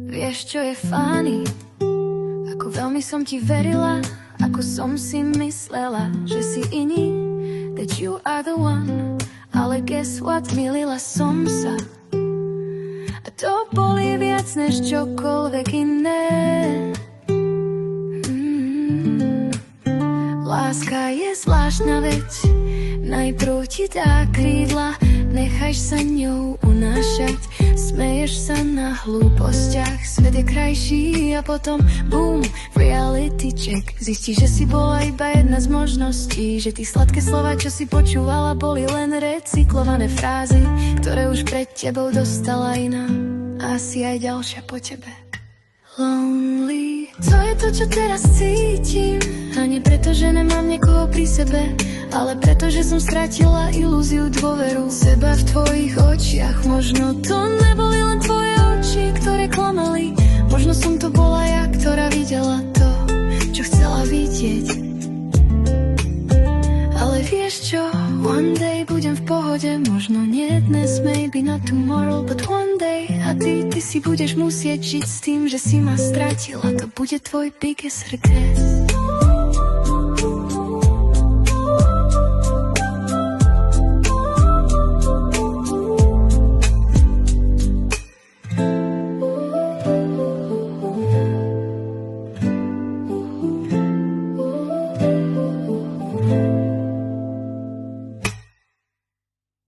Vieš, čo je funny? Ako veľmi som ti verila, ako som si myslela, že si iný, that you are the one. Ale guess what, milila som sa. A to boli viac než čokoľvek iné. Láska je zvláštna vec, najprv ti dá krídla, necháš sa ňou unášať, smeješ sa na hlúpostiach, svet je krajší a potom boom, reality check. Zistíš, že si bola iba jedna z možností, že tí sladké slova, čo si počúvala, boli len recyklované frázy, ktoré už pred tebou dostala iná a asi aj ďalšia po tebe. Lonely, to je to, čo teraz cítim. A nie preto, že nemám niekoho pri sebe, ale preto, že som stratila ilúziu, dôveru seba v tvojich očiach. Možno to neboli len tvoje oči, ktoré klamali. Možno som to bola ja, ktorá videla to, čo chcela vidieť. Ale vieš čo, one day budem v pohode. Možno nie dnes, maybe not tomorrow, but one day. A ty si budeš musieť žiť s tým, že si ma stratila. To bude tvoj biggest regret.